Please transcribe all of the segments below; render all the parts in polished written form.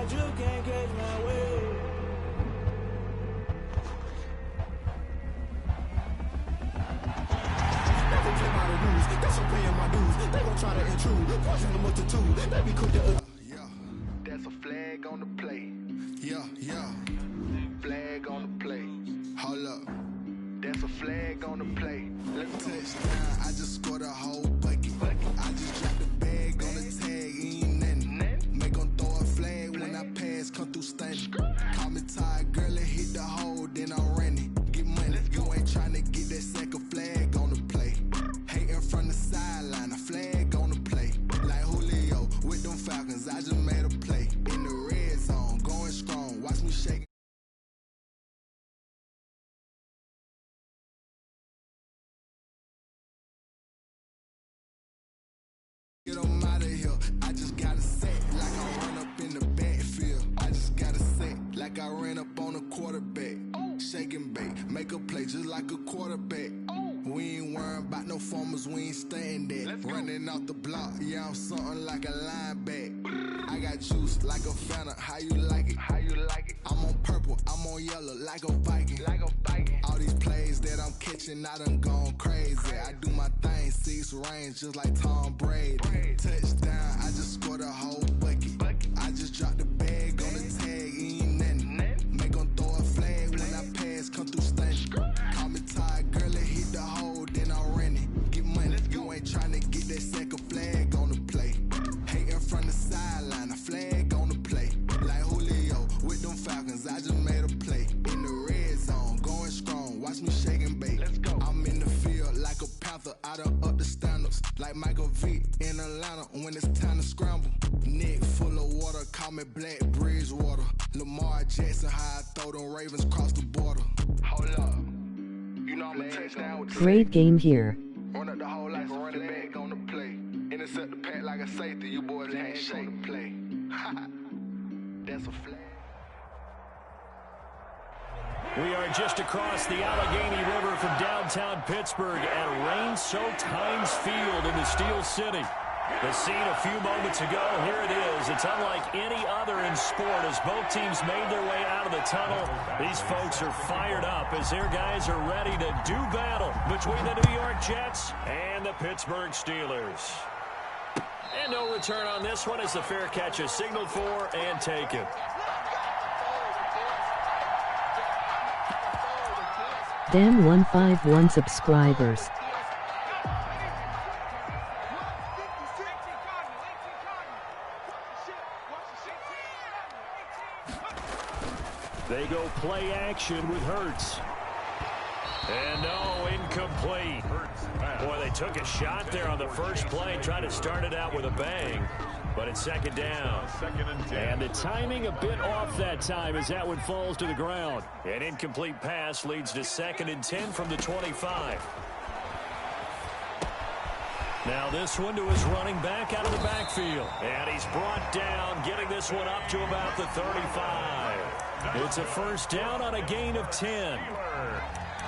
but you can't catch my way. Never play by the rules, guess I'm paying my dues. They gon' try to intrude, poison the multitude. They be quick to yeah, that's a flag on the play. Yeah, flag on the play. Hold up, that's a flag on the play. Touchdown, I just scored a whole bucket. I just dropped the bag on the tag, ain't nothing. Make 'em throw a flag when I pass, come through stunning. Call me tired, girl, it hit the hole, then I'm running. Get money, you ain't tryna get that second flag on the play. Hating from the sideline, a flag on the play. Like Julio with them Falcons, I just made a play. In the red zone, going strong, watch me shake. Get them out of here. I just gotta set like I run up in the backfield. I just gotta set like I ran up on a quarterback. Shake and bake, make a play just like a quarterback. We ain't worrying about no formers, we ain't staying there. Running off the block, yeah, I'm something like a linebacker. I got juice like a Fanta, how you like it? I'm on purple, I'm on yellow like a Viking. All these plays that I'm catching, I done gone crazy. I do my thing, 6 range just like Tom Brady. Touchdown, I just scored a whole bucket. I just dropped the bag on the tag, ain't nothing. Make 'em throw a flag when I pass, come through stunning. Call me tired, girl, it hit the hole, then I'm running. Get money, you ain't tryna get that second flag on the play. Hating from the sideline, a flag on the play. Like Julio with them Falcons, I just made a play. In the red zone, going strong, watch me shake and bake. I'm in the field like a panther, I done up the standards. Like Michael Vick in Atlanta when it's time to scramble. Neck full of water, call me Black Bridgewater. Lamar Jackson, how I throw them Ravens across the border. Hold up, you know I'm a touchdown with Great game here. Run up the whole like a running back on the play. Intercept the pack like a safety, you boys ain't shake the play. That's a flag. We are just across the Allegheny River from downtown Pittsburgh at rain-soaked Heinz Field in the Steel City. The scene a few moments ago, here it is. It's unlike any other in sport as both teams made their way out of the tunnel. These folks are fired up as their guys are ready to do battle between the New York Jets and the Pittsburgh Steelers. And no return on this one as the fair catch is signaled for and taken. Damn 151 subscribers. They go play action with Hurts. And no, incomplete. Boy, they took a shot there on the first play, tried to start it out with a bang. But it's second down. And the timing a bit off that time as that one falls to the ground. An incomplete pass leads to 2nd and 10 from the 25. Now this one to his running back out of the backfield. And he's brought down, getting this one up to about the 35. It's a first down on a gain of 10.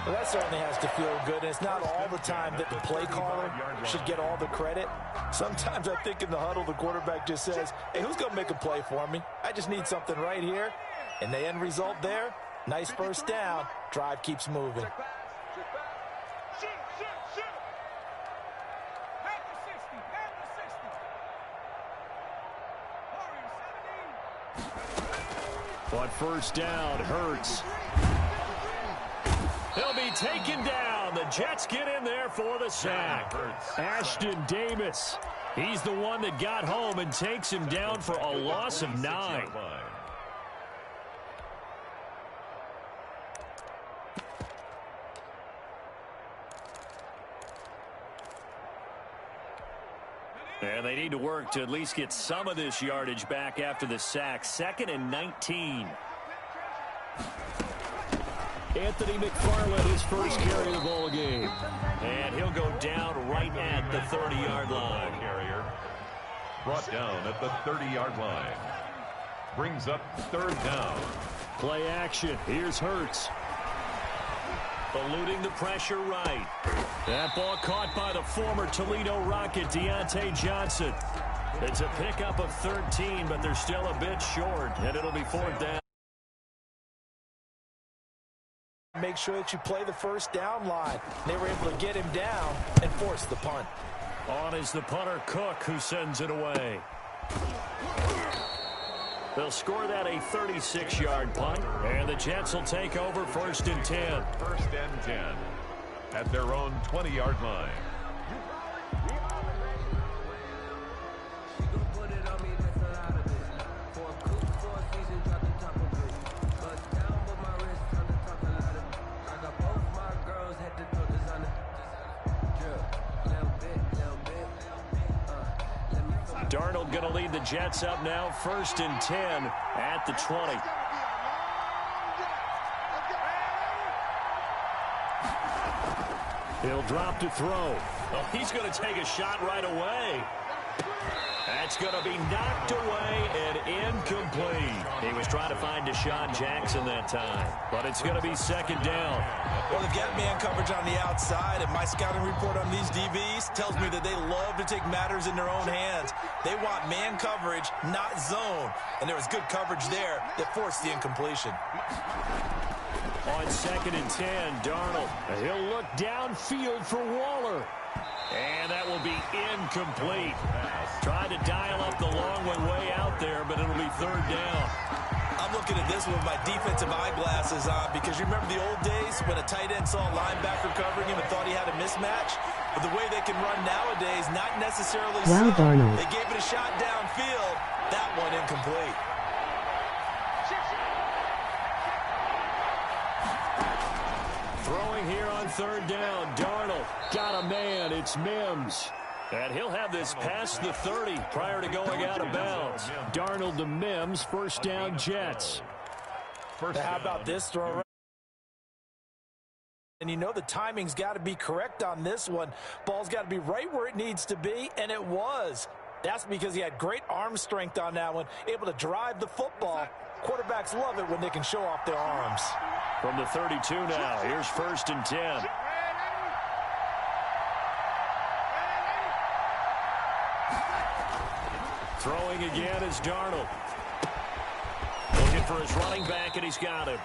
Well, that certainly has to feel good. And it's not all the time that the play caller should get all the credit. Sometimes I think in the huddle, the quarterback just says, hey, who's going to make a play for me? I just need something right here. And the end result there, nice first down. Drive keeps moving. But first down, Hurts. He'll be taken down. The Jets get in there for the sack. Ashton Davis. He's the one that got home and takes him down for a loss of 9. And they need to work to at least get some of this yardage back after the sack. 2nd and 19. Anthony McFarland, his first carry of the ball game. And he'll go down right at the 30-yard line. Carrier brought down at the 30-yard line. Brings up 3rd down. Play action. Here's Hurts. Eluding the pressure right. That ball caught by the former Toledo Rocket, Deontay Johnson. It's a pickup of 13, but they're still a bit short, and it'll be 4th down. Make sure that you play the first down line. They were able to get him down and force the punt. On is the punter, Cook, who sends it away. They'll score that a 36-yard punt, and the Jets will take over 1st and 10. 1st and 10 at their own 20-yard line. Darnold going to lead the Jets up now, 1st and 10 at the 20. He'll drop to throw. Oh, he's going to take a shot right away. That's going to be knocked away and incomplete. He was trying to find Deshaun Jackson that time, but it's going to be 2nd down. Well, they've got man coverage on the outside, and my scouting report on these DBs tells me that they love to take matters in their own hands. They want man coverage, not zone, and there was good coverage there that forced the incompletion. On 2nd and 10, Darnold. He'll look downfield for Waller. And that will be incomplete. Tried to dial up the long one way out there, but it'll be 3rd down. I'm looking at this with my defensive eyeglasses on because you remember the old days when a tight end saw a linebacker covering him and thought he had a mismatch? But the way they can run nowadays, not necessarily so. Darnold. They gave it a shot downfield. That one incomplete. Throwing here on 3rd down, Darnold got a man. It's Mims. And he'll have this past the 30 prior to going out of bounds. Darnold to Mims, 1st down Jets. How about this throw? And you know the timing's got to be correct on this one. Ball's got to be right where it needs to be, and it was. That's because he had great arm strength on that one, able to drive the football. Quarterbacks love it when they can show off their arms. From the 32 now, here's 1st and 10. Throwing again is Darnold. Looking for his running back, and he's got him.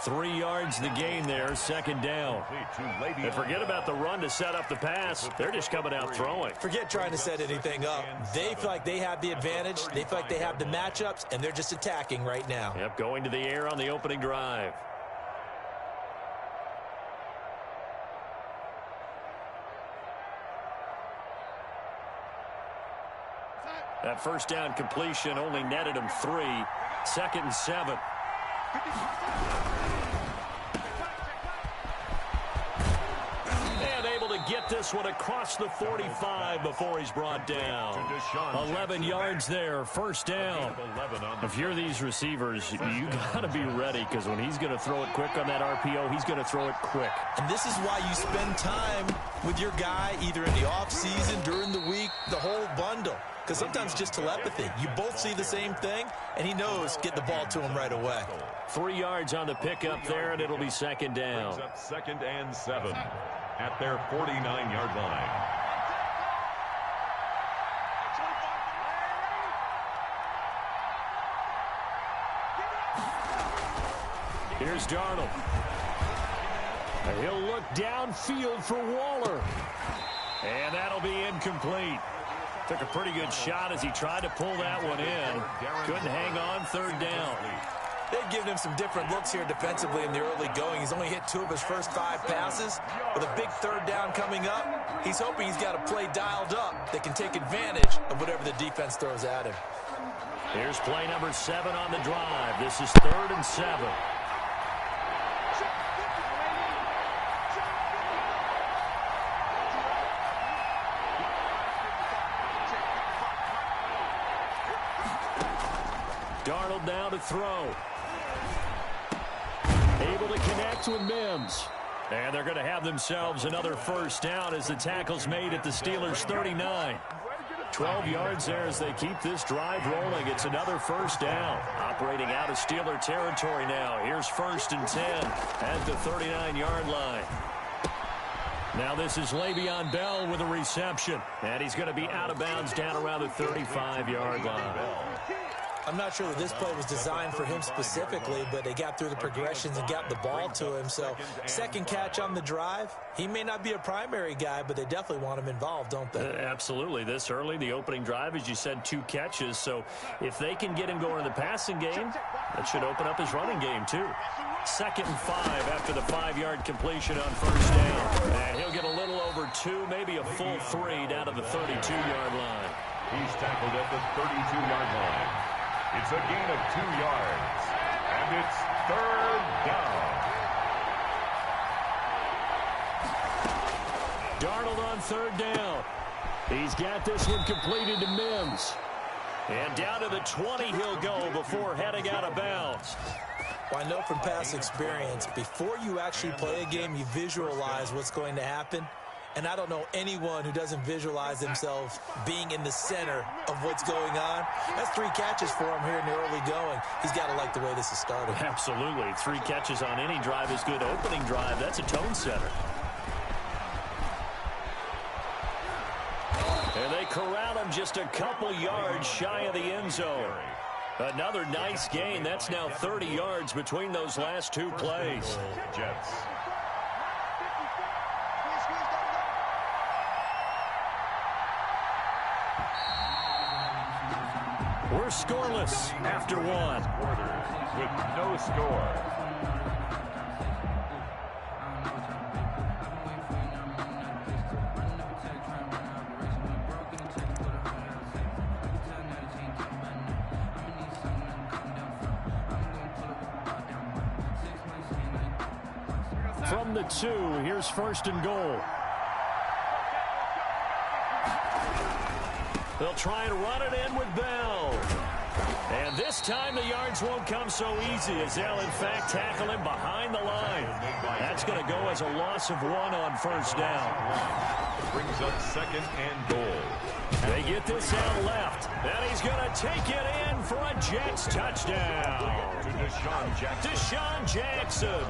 3 yards the gain there, 2nd down. And forget about the run to set up the pass. They're just coming out throwing. Forget trying to set anything up. They feel like they have the advantage. They feel like they have the matchups, and they're just attacking right now. Yep, going to the air on the opening drive. That 1st down completion only netted him 3. 2nd and 7. And able to get this one across the 45 before he's brought down. 11 yards there, 1st down. If you're these receivers, you got to be ready because when he's going to throw it quick on that RPO, he's going to throw it quick. And this is why you spend time with your guy either in the offseason, during the week, the whole bundle. Because sometimes just telepathy. You both see the same thing, and he knows get the ball to him right away. 3 yards on the pickup there, and it'll be 2nd down. 2nd and 7 at their 49-yard line. Here's Darnold. He'll look downfield for Waller. And that'll be incomplete. Took a pretty good shot as he tried to pull that one in. Couldn't hang on, 3rd down. They've given him some different looks here defensively in the early going. He's only hit 2 of his first 5 passes. With a big 3rd down coming up, he's hoping he's got a play dialed up that can take advantage of whatever the defense throws at him. Here's play number 7 on the drive. This is 3rd and 7. Darnold now to throw. Able to connect with Mims. And they're going to have themselves another 1st down as the tackle's made at the Steelers' 39. 12 yards there as they keep this drive rolling. It's another 1st down. Operating out of Steeler territory now. Here's 1st and 10 at the 39-yard line. Now this is Le'Veon Bell with a reception. And he's going to be out of bounds down around the 35-yard line. I'm not sure that this play was designed for him specifically, but they got through the progressions and got the ball to him. So second catch on the drive. He may not be a primary guy, but they definitely want him involved, don't they? Absolutely. This early, the opening drive, as you said, 2 catches. So if they can get him going in the passing game, that should open up his running game too. 2nd and 5 after the 5-yard completion on first down. And he'll get a little over 2, maybe a full 3 down to the 32-yard line. He's tackled at the 32-yard line. It's a gain of 2 yards, and it's 3rd down. Darnold on 3rd down. He's got this one completed to Mims. And down to the 20 he'll go before heading out of bounds. Well, I know from past experience, before you actually play a game, you visualize what's going to happen. And I don't know anyone who doesn't visualize themselves being in the center of what's going on. That's 3 catches for him here in the early going. He's got to like the way this is started. Absolutely. 3 catches on any drive is good. Opening drive, that's a tone setter. And they corral him just a couple yards shy of the end zone. Another nice gain. That's now 30 yards between those last 2 plays. Jets. We're scoreless after 1. Quarters with no score. From the 2, here's 1st and goal. They'll try and run it in with Bell. And this time the yards won't come so easy as they'll in fact tackle him behind the line. That's going to go as a loss of 1 on 1st down. Brings up 2nd and goal. They get this out left. And he's going to take it in for a Jets touchdown. To Deshaun Jackson. Deshaun Jackson.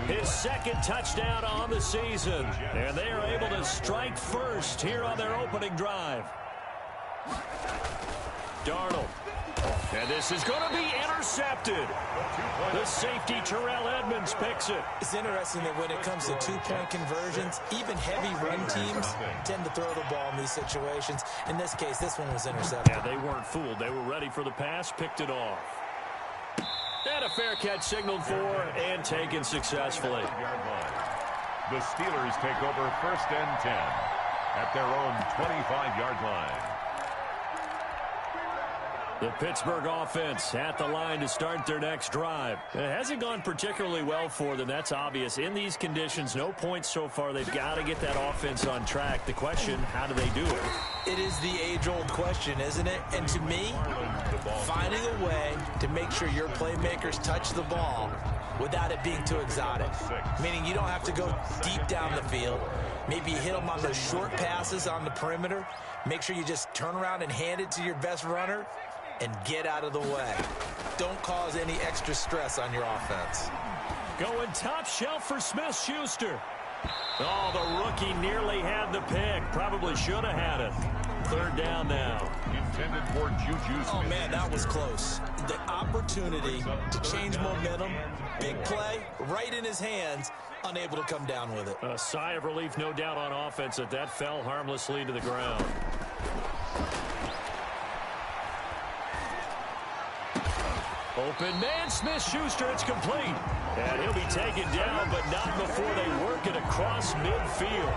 His 2nd touchdown on the season. And they are able to strike first here on their opening drive. Darnold. And this is going to be intercepted. The safety, Terrell Edmonds, picks it. It's interesting that when it comes to 2-point conversions, even heavy run teams tend to throw the ball in these situations. In this case, this one was intercepted. Yeah, they weren't fooled. They were ready for the pass, picked it off. And a fair catch signaled for and taken successfully. The Steelers take over 1st and 10 at their own 25-yard line. The Pittsburgh offense at the line to start their next drive. It hasn't gone particularly well for them. That's obvious. In these conditions, no points so far. They've got to get that offense on track. The question, how do they do it? It is the age-old question, isn't it? And to me, finding a way to make sure your playmakers touch the ball without it being too exotic. Meaning you don't have to go deep down the field. Maybe you hit them on those short passes on the perimeter. Make sure you just turn around and hand it to your best runner and get out of the way. Don't cause any extra stress on your offense. Going top shelf for Smith-Schuster. Oh, the rookie nearly had the pick. Probably should have had it. 3rd down now. Intended for Juju Smith. Oh, man, that was close. The opportunity to change momentum, big play, right in his hands, unable to come down with it. A sigh of relief, no doubt, on offense that fell harmlessly to the ground. Open man, Smith-Schuster, it's complete. And he'll be taken down, but not before they work it across midfield.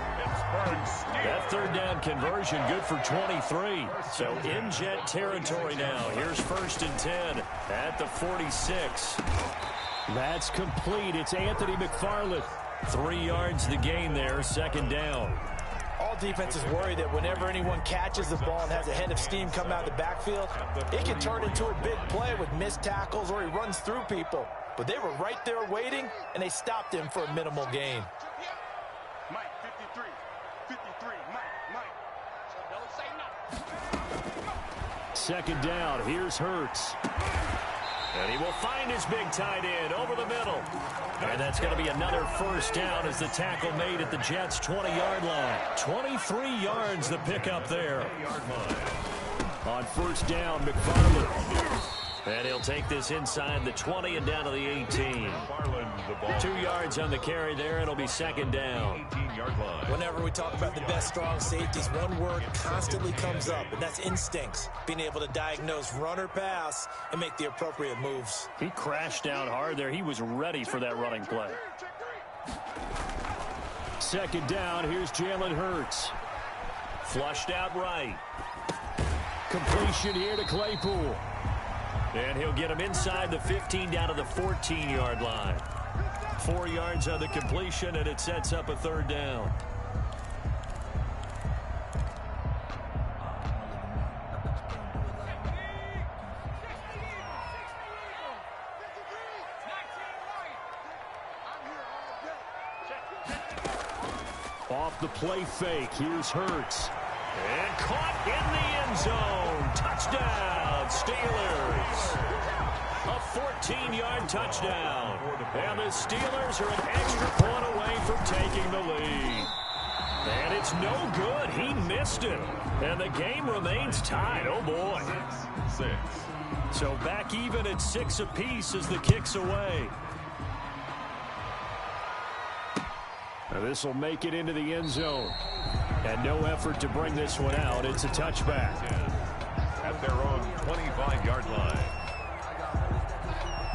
That 3rd down conversion good for 23. So in Jet territory now. Here's 1st and 10 at the 46. That's complete. It's Anthony McFarland. 3 yards the gain there, 2nd down. All defenses worry that whenever anyone catches the ball and has a head of steam come out of the backfield, it can turn into a big play with missed tackles or he runs through people. But they were right there waiting, and they stopped him for a minimal gain. Mike, 53, Mike. So don't say nothing. 2nd down, here's Hurts. And he will find his big tight end over the middle. And that's going to be another first down as the tackle made at the Jets' 20-yard line. 23 yards the pickup there. On first down, McFarland. And he'll take this inside the 20 and down to the 18. 2 yards on the carry there. It'll be second down. Whenever we talk about the best strong safeties, one word constantly comes up, and that's instincts. Being able to diagnose run or pass and make the appropriate moves. He crashed down hard there. He was ready for that running play. Second down, here's Jalen Hurts. Flushed out right. Completion here to Claypool. And he'll get him inside the 15 down to the 14-yard line. 4 yards on the completion, and it sets up a third down. Off the play fake, here's Hurts. And caught in the end zone. Touchdown, Steelers. A 14-yard touchdown. And the Steelers are an extra point away from taking the lead. And it's no good. He missed it. And the game remains tied. Oh, boy. 6. So back even at 6 apiece as the kick's away. This will make it into the end zone. And no effort to bring this one out. It's a touchback. At their own 25-yard line.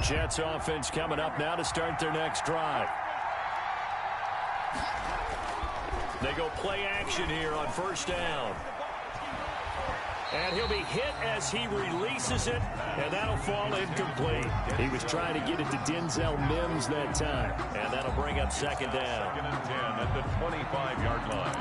Jets offense coming up now to start their next drive. They go play action here on first down. And he'll be hit as he releases it, and that'll fall incomplete. He was trying to get it to Denzel Mims that time, and that'll bring up second down. 2nd and 10 at the 25-yard line.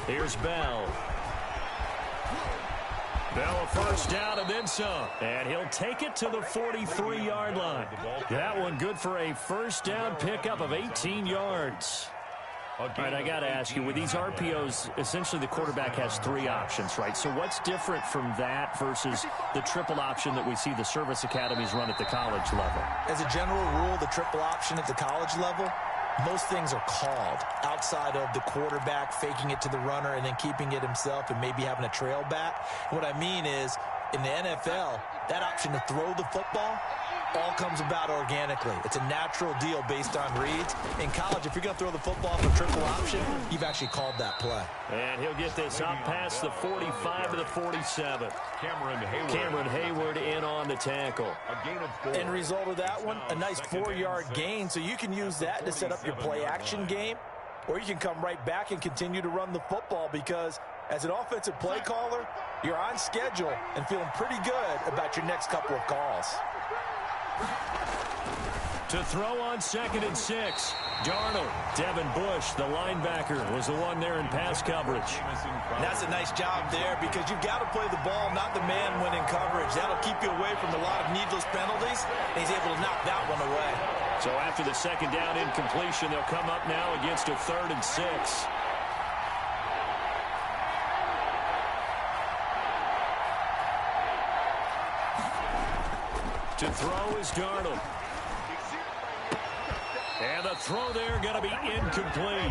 Here's Bell. Bell a first down and then some. And he'll take it to the 43-yard line. That one good for a first down pickup of 18 yards. All right, I got to ask you, with these RPOs, essentially the quarterback has 3 options, right? So what's different from that versus the triple option that we see the service academies run at the college level? As a general rule, the triple option at the college level, most things are called outside of the quarterback faking it to the runner and then keeping it himself and maybe having a trail back. What I mean is, in the NFL, that option to throw the football all comes about organically. It's a natural deal based on reads. In college, if you're going to throw the football for triple option, you've actually called that play. And he'll get this up past the 45 to the 47. Cameron Hayward in on the tackle. A gain of 4. End result of that one, a nice 4-yard gain. So you can use that to set up your play action game, or you can come right back and continue to run the football because as an offensive play caller, you're on schedule and feeling pretty good about your next couple of calls. To throw on 2nd and 6. Darnold. Devin Bush, the linebacker, was the one there in pass coverage. And that's a nice job there because you've got to play the ball, not the man when in coverage. That'll keep you away from a lot of needless penalties, and he's able to knock that one away. So after the second down incompletion, they'll come up now against a 3rd and 6. To throw is Darnold. And the throw there going to be incomplete.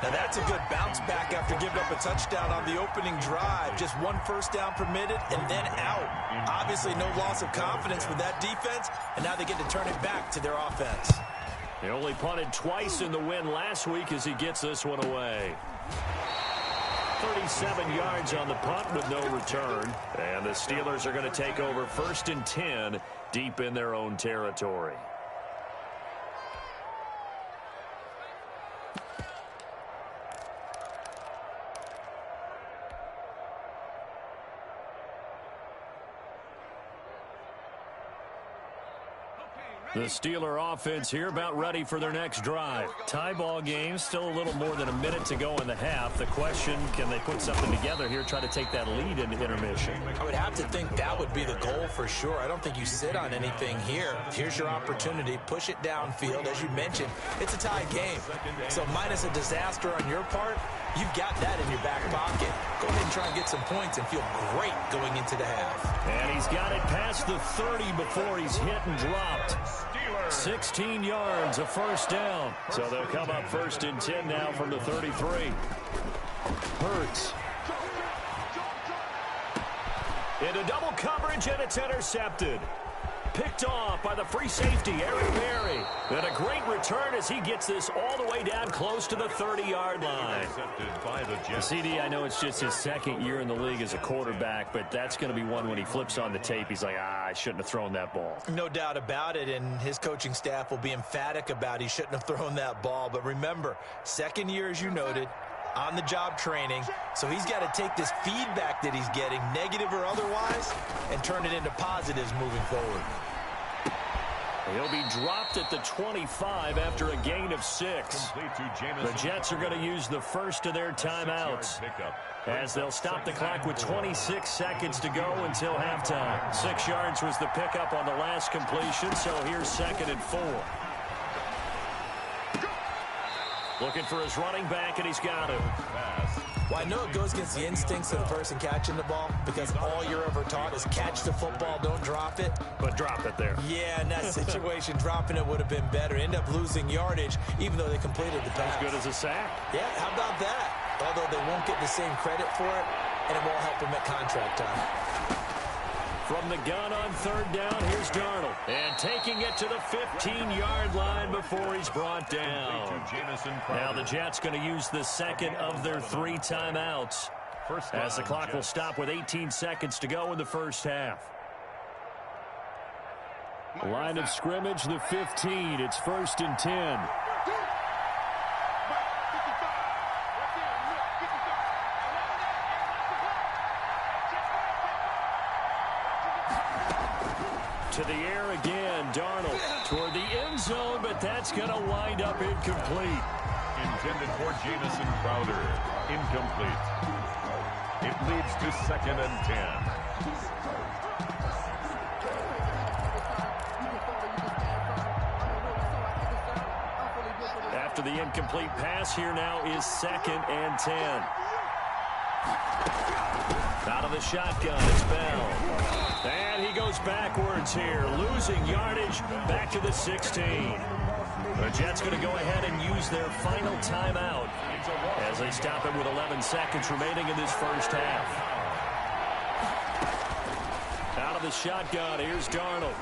Now that's a good bounce back after giving up a touchdown on the opening drive. Just 1 first down permitted and then out. Obviously no loss of confidence with that defense, and now they get to turn it back to their offense. They only punted twice in the win last week as he gets this one away. 37 yards on the punt with no return. And the Steelers are going to take over 1st and 10 deep in their own territory. The Steeler offense here about ready for their next drive. Tie ball game, still a little more than a minute to go in the half. The question, can they put something together here, try to take that lead into intermission? I would have to think that would be the goal for sure. I don't think you sit on anything here. Here's your opportunity. Push it downfield. As you mentioned, it's a tie game. So minus a disaster on your part, you've got that in your back pocket. Go ahead and try and get some points and feel great going into the half. And he's got it past the 30 before he's hit and dropped. 16 yards, a first down. So they'll come up 1st and 10 now from the 33. Hurts. Into double coverage, and it's intercepted. Picked off by the free safety, Eric Berry. And a great return as he gets this all the way down close to the 30-yard line. CD, I know it's just his second year in the league as a quarterback, but that's going to be one when he flips on the tape. He's like, I shouldn't have thrown that ball. No doubt about it, and his coaching staff will be emphatic about he shouldn't have thrown that ball. But remember, second year, as you noted, on-the-job training, so he's got to take this feedback that he's getting, negative or otherwise, and turn it into positives moving forward. He'll be dropped at the 25 after a gain of 6. The Jets are going to use the first of their timeouts as they'll stop the clock with 26 seconds to go until halftime. 6 yards was the pickup on the last completion, so here's 2nd and 4. Looking for his running back, and he's got it. Well, I know it goes against the instincts of the person catching the ball because all you're ever taught is catch the football, don't drop it. But drop it there. Yeah, in that situation, dropping it would have been better. End up losing yardage, even though they completed the pass. As good as a sack. Yeah, how about that? Although they won't get the same credit for it, and it won't help them at contract time. From the gun on 3rd down, here's Darnold. And taking it to the 15-yard line before he's brought down. Now the Jets going to use the 2nd of their 3 timeouts as the clock will stop with 18 seconds to go in the first half. Line of scrimmage, the 15. It's 1st and 10. To the air again, Darnold toward the end zone, but that's going to wind up incomplete. Intended for Jamison Crowder. Incomplete. It leads to 2nd and 10. After the incomplete pass, here now is 2nd and 10. Out of the shotgun, it's Bell. And he goes backwards here, losing yardage back to the 16. The Jets going to go ahead and use their final timeout as they stop it with 11 seconds remaining in this first half. Out of the shotgun, here's Darnold.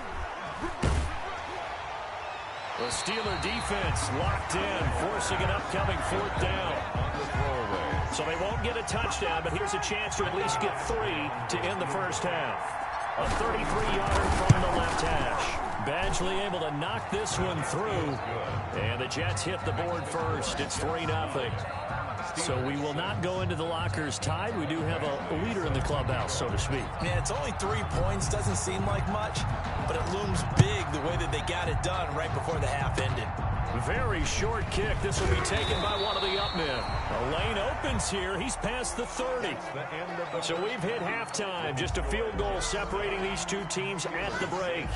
The Steeler defense locked in, forcing an upcoming 4th down. So they won't get a touchdown, but here's a chance to at least get 3 to end the first half. A 33-yarder from the left hash. Badgley able to knock this one through. And the Jets hit the board first. It's 3-0. So we will not go into the lockers tied. We do have a leader in the clubhouse, so to speak. Yeah, it's only 3 points. Doesn't seem like much, but it looms big the way that they got it done right before the half ended. Very short kick. This will be taken by one of the up men. A lane opens here. He's past the 30. So we've hit halftime. Just a field goal separating these two teams at the break.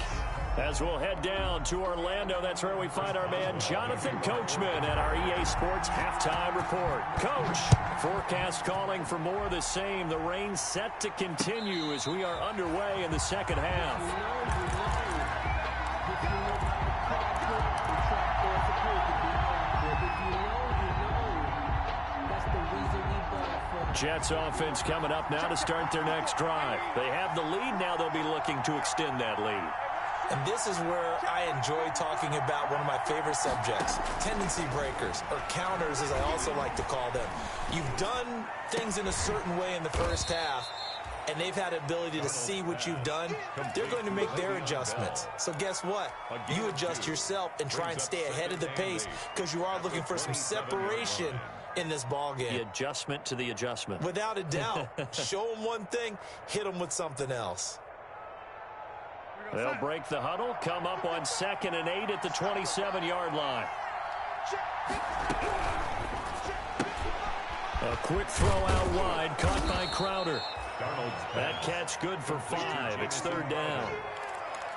As we'll head down to Orlando, that's where we find our man Jonathan Coachman at our EA Sports Halftime Report. Coach, forecast calling for more of the same. The rain set to continue as we are underway in the second half. Jets offense coming up now to start their next drive. They have the lead. Now they'll be looking to extend that lead. And this is where I enjoy talking about one of my favorite subjects, tendency breakers, or counters as I also like to call them. You've done things in a certain way in the first half, and they've had the ability to see what you've done. They're going to make their adjustments. So guess what? You adjust yourself and try and stay ahead of the pace because you are looking for some separation in this ball game. The adjustment to the adjustment. Without a doubt. Show them one thing, hit them with something else. They'll break the huddle, come up on 2nd and 8 at the 27-yard line. A quick throw out wide, caught by Crowder. That catch good for 5. It's 3rd down.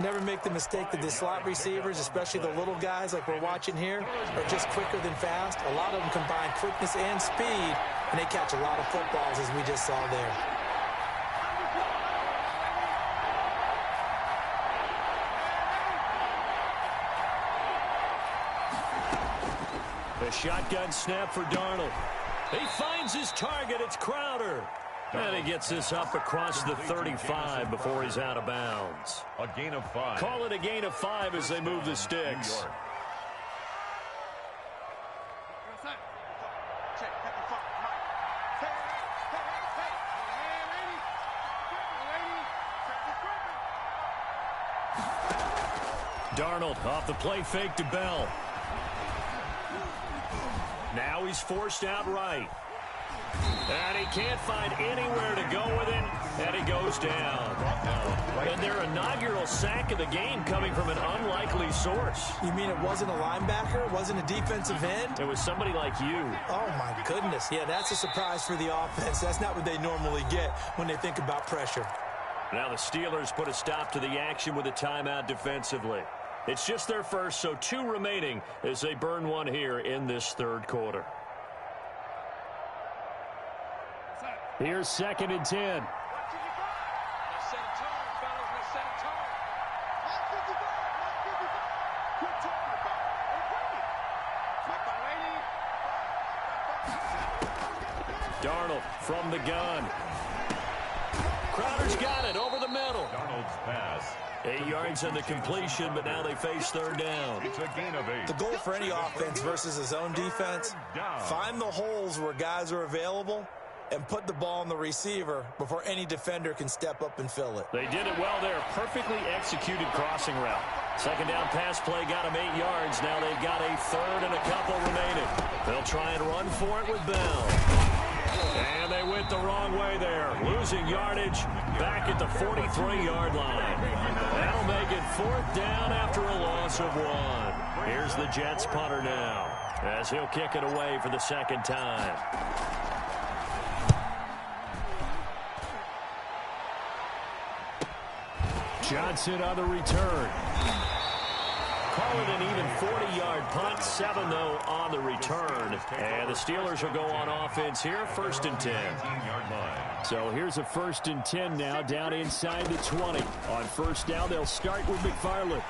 Never make the mistake that the slot receivers, especially the little guys like we're watching here, are just quicker than fast. A lot of them combine quickness and speed, and they catch a lot of footballs, as we just saw there. The shotgun snap for Darnold. He finds his target. It's Crowder. And he gets this up across the 35 before he's out of bounds. A gain of 5. Call it a gain of 5 as they move the sticks. Darnold off the play fake to Bell. Now he's forced out right. And he can't find anywhere to go with it, and he goes down. And their inaugural sack of the game coming from an unlikely source. You mean it wasn't a linebacker? It wasn't a defensive end? It was somebody like you. Oh, my goodness. Yeah, that's a surprise for the offense. That's not what they normally get when they think about pressure. Now the Steelers put a stop to the action with a timeout defensively. It's just their first, so 2 remaining as they burn one here in this 3rd quarter. Here's 2nd and 10. Darnold from the gun. Crowder's got it over the middle. Darnold's pass. 8 yards on the completion, but now they face 3rd down. It's a gain of 8. The goal for any offense versus a zone defense, find the holes where guys are available and put the ball on the receiver before any defender can step up and fill it. They did it well there. Perfectly executed crossing route. 2nd down pass play got them 8 yards. Now they've got a 3rd and a couple remaining. They'll try and run for it with Bell. And they went the wrong way there. Losing yardage back at the 43-yard line. That'll make it 4th down after a loss of 1. Here's the Jets punter now as he'll kick it away for the 2nd time. Johnson on the return. Call it an even 40-yard punt. 7, though, on the return. And the Steelers will go on offense here. 1st and 10. So here's a 1st and 10 now down inside the 20. On 1st down, they'll start with McFarland.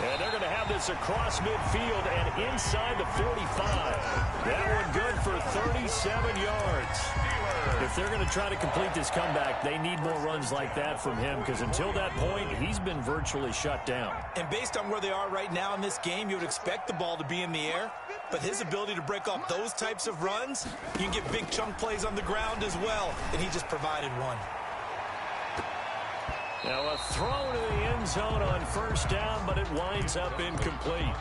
And they're going to have this across midfield and inside the 45. That one good for 37 yards. If they're going to try to complete this comeback, they need more runs like that from him because until that point, he's been virtually shut down. And based on where they are right now in this game, you would expect the ball to be in the air. But his ability to break off those types of runs, you can get big chunk plays on the ground as well, and he just provided one. Now a throw to the end zone on 1st down, but it winds up incomplete.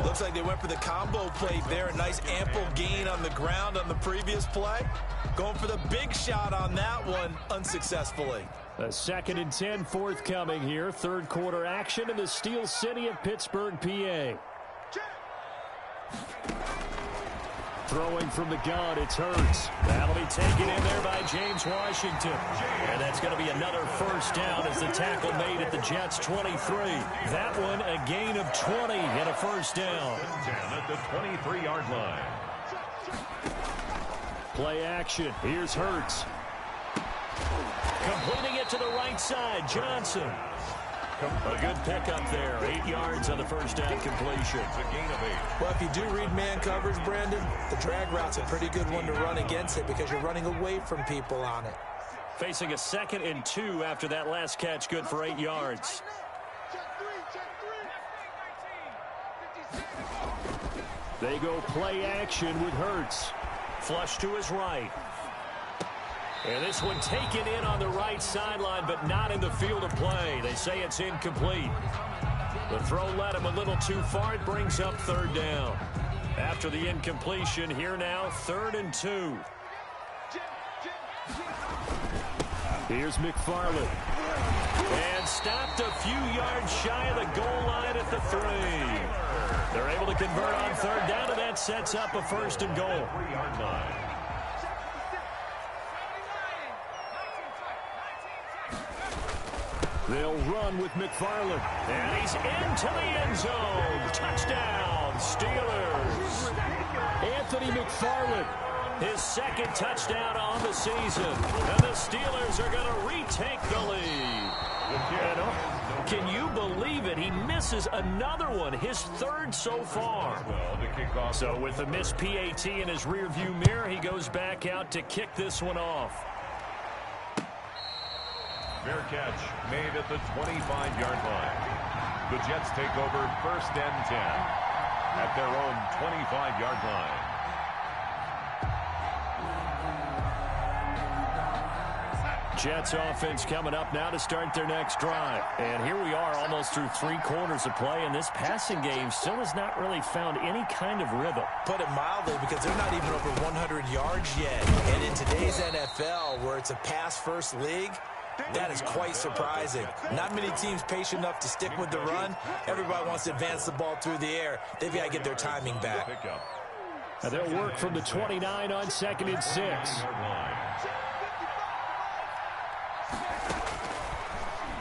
Looks like they went for the combo plate there. A nice ample gain on the ground on the previous play. Going for the big shot on that one unsuccessfully. A 2nd and 10 forthcoming here. 3rd quarter action in the Steel City of Pittsburgh, PA. Throwing from the gun, it's Hurts. That'll be taken in there by James Washington. And that's going to be another 1st down as the tackle made at the Jets' 23. That one a gain of 20 and a 1st down. At the 23-yard line. Play action. Here's Hurts. Completing it to the right side, Johnson. A good pickup there. 8 yards on the 1st down completion. It's a gain of 8. Well, if you do read man coverage, Brandon, the drag route's a pretty good one to run against it because you're running away from people on it. Facing a 2nd and 2 after that last catch, good for 8 yards. They go play action with Hurts. Flush to his right. And this one taken in on the right sideline, but not in the field of play. They say it's incomplete. The throw led him a little too far. It brings up 3rd down. After the incompletion, here now, 3rd and 2. Here's McFarland. And stopped a few yards shy of the goal line at the 3. They're able to convert on third down, and that sets up a first and goal. 3-yard line. They'll run with McFarland. And he's into the end zone. Touchdown, Steelers. Anthony McFarland, his second touchdown on the season. And the Steelers are going to retake the lead. Can you believe it? He misses another one, his third so far. So with a missed PAT in his rearview mirror, he goes back out to kick this one off. Fair catch made at the 25-yard line. The Jets take over 1st and 10 at their own 25-yard line. Jets offense coming up now to start their next drive. And here we are almost through 3 quarters of play, and this passing game still has not really found any kind of rhythm. Put it mildly, because they're not even over 100 yards yet. And in today's NFL, where it's a pass-first league, that is quite surprising. Not many teams patient enough to stick with the run. Everybody wants to advance the ball through the air. They've got to get their timing back. And they'll work from the 29 on 2nd and 6.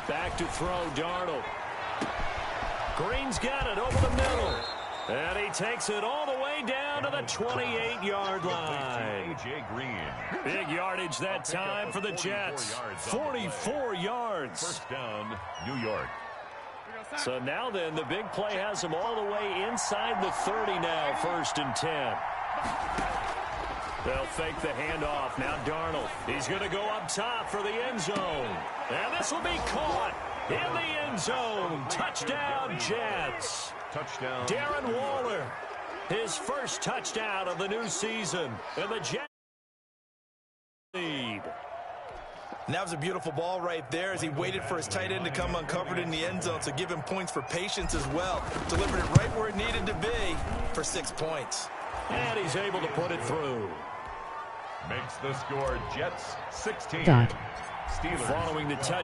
Back to throw, Darnold. Green's got it over the middle. And he takes it all the way down to the 28-yard line. A.J. Green. Big yardage that time for the Jets. 44 yards. First down, New York. So now then, the big play has him all the way inside the 30 now, 1st and 10. They'll fake the handoff. Now Darnold. He's going to go up top for the end zone. And this will be caught in the end zone. Touchdown, Jets. Touchdown. Darren Waller, his first touchdown of the new season. And the Jets lead. And that was a beautiful ball right there as he waited for his tight end to come uncovered in the end zone. So give him points for patience as well. Delivered it right where it needed to be for 6 points. And he's able to put it through. Makes the score Jets 16. Dot. Steelers Following the touch.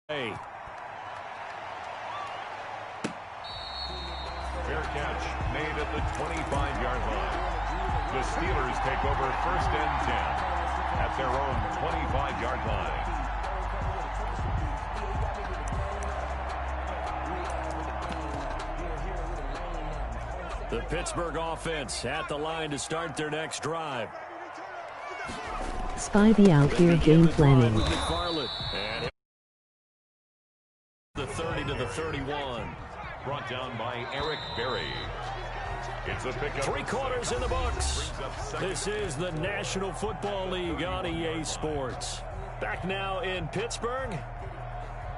Hey. Fair catch made at the 25-yard line. The Steelers take over 1st and 10 at their own 25-yard line. The Pittsburgh offense at the line to start their next drive. Spivey out here game planning. And the 30 to the 31. Brought down by Eric Berry. It's a pickup. 3 quarters in the books. This is the National Football League on EA Sports. Back now in Pittsburgh.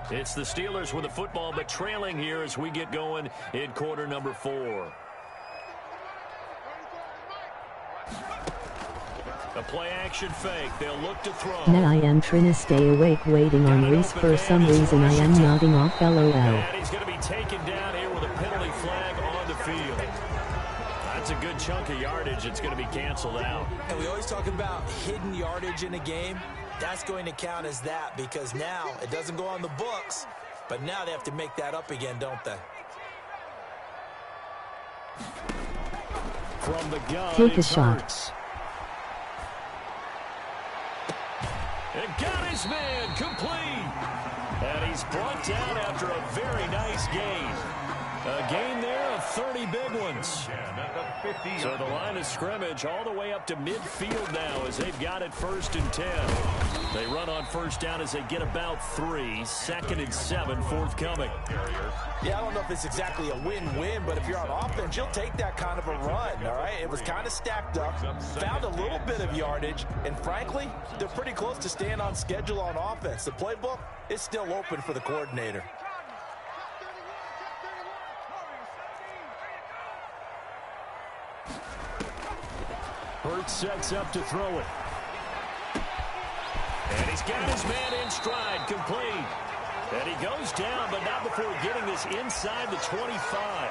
It's the Steelers with the football, but trailing here as we get going in quarter number 4. A play-action fake. They'll look to throw. Now I am trying to stay awake waiting on Reese for some reason. I am nodding off LOL. And he's going to be taken down here with a penalty flag on the field. That's a good chunk of yardage. It's going to be canceled out. And we always talk about hidden yardage in a game. That's going to count as that because now it doesn't go on the books, but now they have to make that up again, don't they? From the gun, Take a shot. Hurts. And got his man complete. And he's brought down after a very nice game. A game there of 30 big ones. So the line of scrimmage all the way up to midfield now as they've got it 1st and 10. They run on 1st down as they get about 3. 2nd and 7 forthcoming. Yeah, I don't know if it's exactly a win-win, but if you're on offense, you'll take that kind of a run, all right? It was kind of stacked up, found a little bit of yardage, and frankly, they're pretty close to staying on schedule on offense. The playbook is still open for the coordinator. Hurts sets up to throw it. And he's got his man in stride, complete. And he goes down, but not before getting this inside the 25.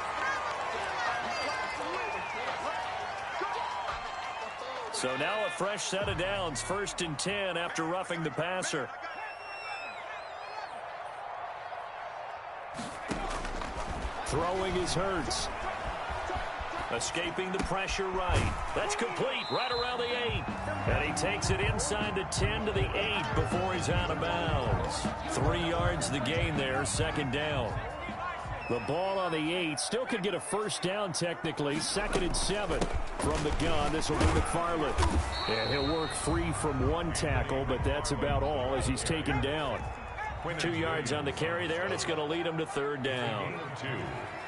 So now a fresh set of downs, 1st and 10 after roughing the passer. Throwing is Hurts. Escaping the pressure right. That's complete right around the 8. And he takes it inside the 10 to the 8 before he's out of bounds. 3 yards the gain there, 2nd down. The ball on the 8. Still could get a 1st down technically. 2nd and 7 from the gun. This will be McFarland. And he'll work free from 1 tackle, but that's about all as he's taken down. 2 yards on the carry there, and it's going to lead him to 3rd down. 2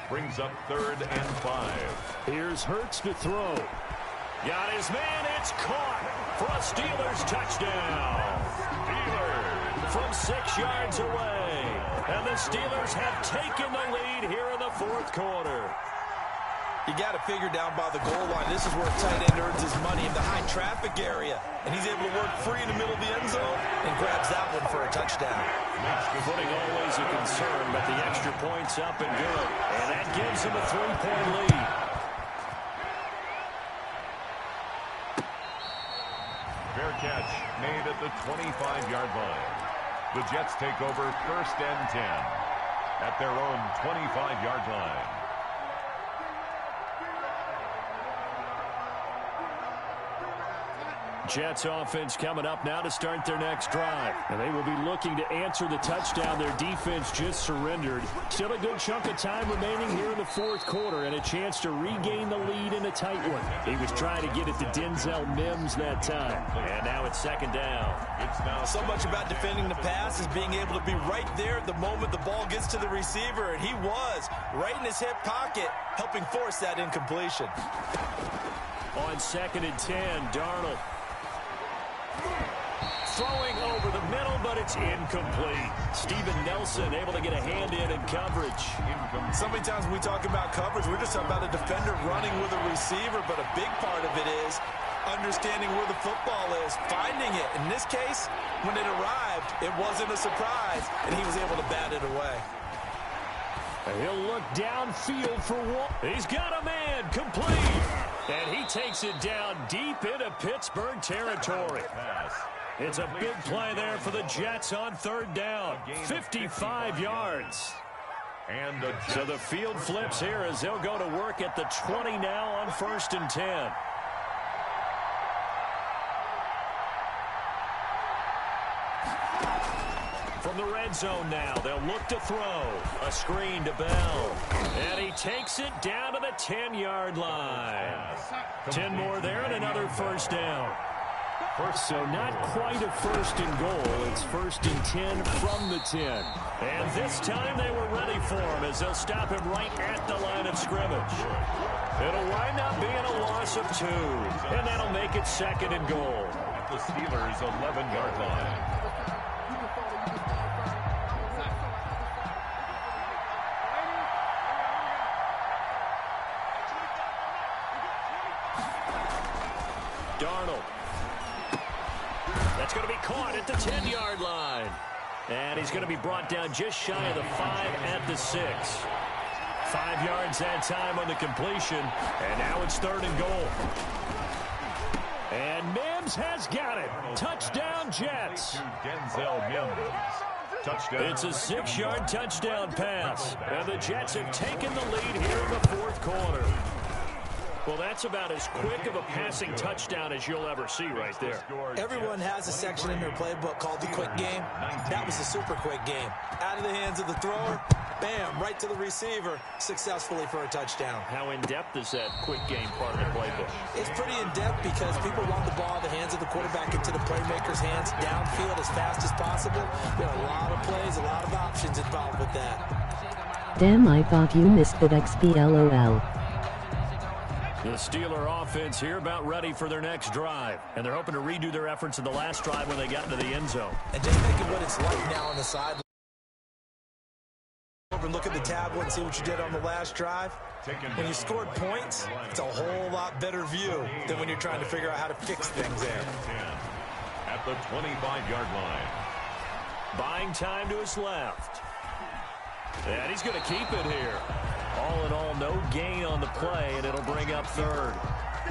brings up 3rd and 5. Here's Hurts to throw. Got his man. It's caught for a Steelers touchdown. Steelers from 6 yards away. And the Steelers have taken the lead here in the 4th quarter. You got to figure down by the goal line. This is where a tight end earns his money in the high traffic area. And he's able to work free in the middle of the end zone and grabs that one for a touchdown. Footing always a concern, but the extra point's up and good. And that gives him a 3-point lead. Fair catch made at the 25-yard line. The Jets take over 1st and 10 at their own 25-yard line. Jets offense coming up now to start their next drive. And they will be looking to answer the touchdown their defense just surrendered. Still a good chunk of time remaining here in the 4th quarter and a chance to regain the lead in a tight one. He was trying to get it to Denzel Mims that time. And now it's 2nd down. So much about defending the pass is being able to be right there at the moment the ball gets to the receiver. And he was right in his hip pocket, helping force that incompletion. On 2nd and 10, Darnold. Throwing over the middle, but it's incomplete. Steven Nelson able to get a hand in coverage. So many times when we talk about coverage, we're just talking about a defender running with a receiver, but a big part of it is understanding where the football is, finding it. In this case, when it arrived, it wasn't a surprise, and he was able to bat it away. He'll look downfield for one. He's got a man, complete. And he takes it down deep into Pittsburgh territory. It's a big play there for the Jets on 3rd down. 55 yards. So the field flips here as they'll go to work at the 20 now on 1st and 10. From the red zone now, they'll look to throw. A screen to Bell. And he takes it down to the 10-yard line. 10 more there and another 1st down. So not quite a 1st and goal. It's 1st and 10 from the 10. And this time they were ready for him as they'll stop him right at the line of scrimmage. It'll wind up being a loss of 2. And that'll make it 2nd and goal. At the Steelers' 11-yard line. Darnold. That's going to be caught at the 10-yard line. And he's going to be brought down just shy of the 5 at the 6. 5 yards that time on the completion. And now it's 3rd and goal. And Mims has got it. Touchdown, Jets. Denzel Mims. Touchdown. It's a 6-yard touchdown pass. And the Jets have taken the lead here in the 4th quarter. Well, that's about as quick of a passing touchdown as you'll ever see right there. Everyone has a section in their playbook called the quick game. That was a super quick game. Out of the hands of the thrower, bam, right to the receiver, successfully for a touchdown. How in-depth is that quick game part of the playbook? It's pretty in-depth because people want the ball in the hands of the quarterback into the playmaker's hands, downfield as fast as possible. There are a lot of plays, a lot of options involved with that. Damn, I thought you missed that XPLOL. The Steeler offense here about ready for their next drive. And they're hoping to redo their efforts in the last drive when they got into the end zone. And just think of what it's like now on the sideline. Over and look at the tablet and see what you did on the last drive. When you scored points, it's a whole lot better view than when you're trying to figure out how to fix things there. At the 25-yard line. Buying time to his left. And he's going to keep it here. All in all, no gain on the play, and it'll bring up 3rd.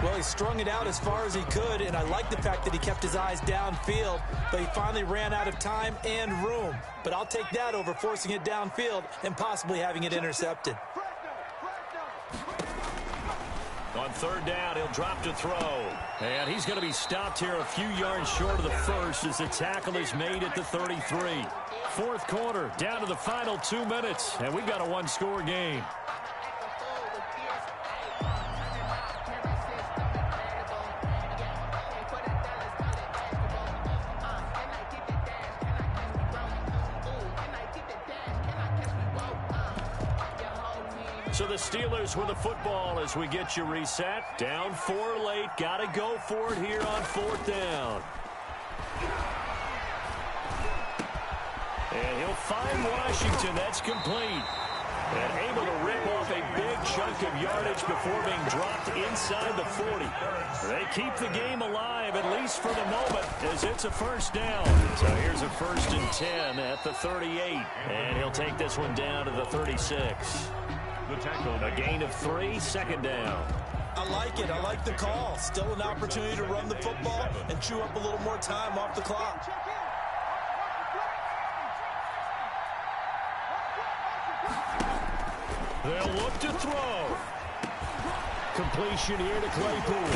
Well, he strung it out as far as he could, and I like the fact that he kept his eyes downfield, but he finally ran out of time and room. But I'll take that over forcing it downfield and possibly having it intercepted. On third down, he'll drop to throw. And he's going to be stopped here a few yards short of the first as the tackle is made at the 33. Fourth quarter, down to the final 2 minutes, and we've got a one-score game. So the Steelers with the football as we get you reset. Down 4 late. Got to go for it here on fourth down. And he'll find Washington. That's complete. And able to rip off a big chunk of yardage before being dropped inside the 40. They keep the game alive, at least for the moment, as it's a first down. So here's a 1st and 10 at the 38. And he'll take this one down to the 36. A gain of 3, second down. I like it. I like the call. Still an opportunity to run the football and chew up a little more time off the clock. They'll look to throw. Completion here to Claypool.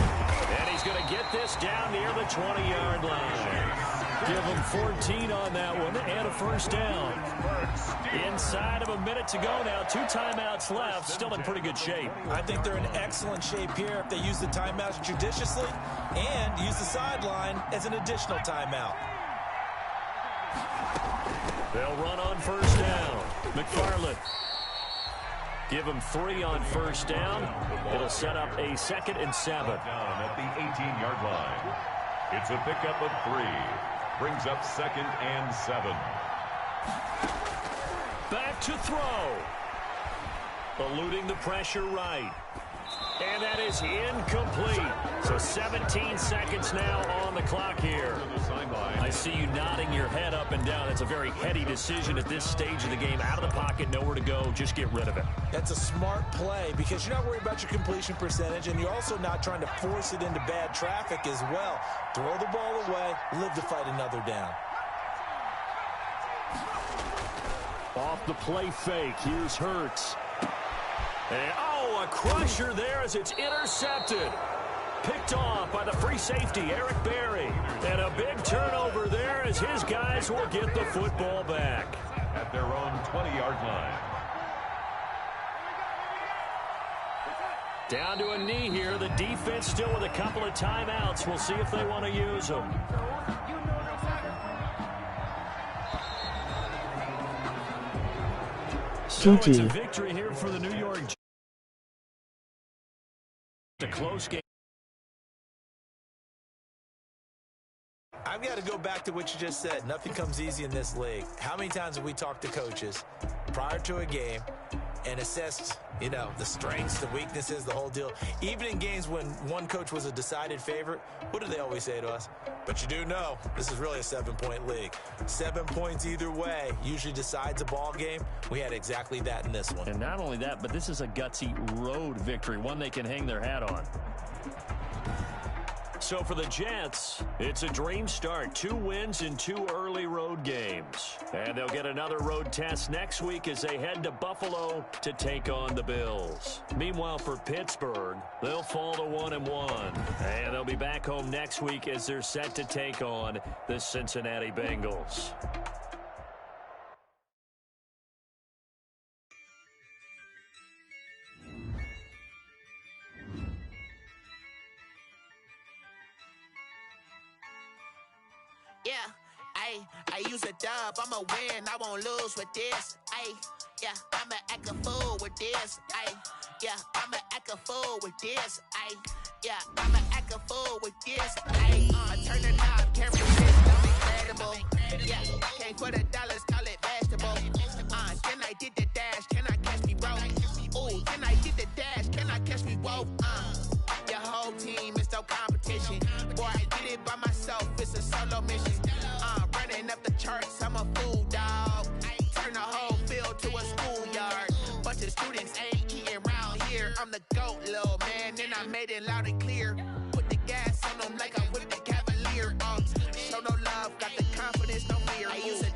And he's going to get this down near the 20-yard line. Give him 14 on that one and a first down. Inside of a minute to go now. 2 timeouts left. Still in pretty good shape. I think they're in excellent shape here if they use the timeouts judiciously and use the sideline as an additional timeout. They'll run on first down. McFarland. Give him 3 on first down. It'll set up a 2nd and 7. Down at the 18-yard line. It's a pickup of 3. Brings up 2nd and 7. Back to throw. Eluding the pressure right. And that is incomplete. So 17 seconds now on the clock here. I see you nodding your head up and down. It's a very heady decision at this stage of the game. Out of the pocket, nowhere to go. Just get rid of it. That's a smart play because you're not worried about your completion percentage, and you're also not trying to force it into bad traffic as well. Throw the ball away, live to fight another down. Off the play fake. Here's Hurts. And, oh, a crusher there as it's intercepted. Picked off by the free safety, Eric Berry. And a big turnover there as his guys will get the football back. At their own 20-yard line. Down to a knee here. The defense still with a couple of timeouts. We'll see if they want to use them. So it's a victory here for the New York Jets. A close game. I've got to go back to what you just said. Nothing comes easy in this league. How many times have we talked to coaches prior to a game and assessed, the strengths, the weaknesses, the whole deal? Even in games when one coach was a decided favorite, what do they always say to us? But you do know this is really a 7-point league. 7 points either way usually decides a ball game. We had exactly that in this one. And not only that, but this is a gutsy road victory, one they can hang their hat on. So for the Jets, it's a dream start. 2 wins in 2 early road games. And they'll get another road test next week as they head to Buffalo to take on the Bills. Meanwhile, for Pittsburgh, they'll fall to 1-1. And they'll be back home next week as they're set to take on the Cincinnati Bengals. Yeah, I use a dub, I'ma win, I won't lose with this. Yeah, I'ma act a fool with this. Yeah, I'ma act a fool with this. Yeah, I'ma act a fool with this. Turn the knob, can't resist, I'm incredible. Yeah, can't put $, call it vegetable. Then I did the dash, can I catch me, bro? Ooh, then I did the dash, can I catch me, whoa? Your whole team is no competition. Boy, I did it by myself, it's a solo mission. Running up the charts, I'm a fool, dog. Turn the whole field to a schoolyard. Bunch of students ain't eating around here. I'm the GOAT, little man, and I made it loud and clear. mouth, got the confidence, no fear. I use a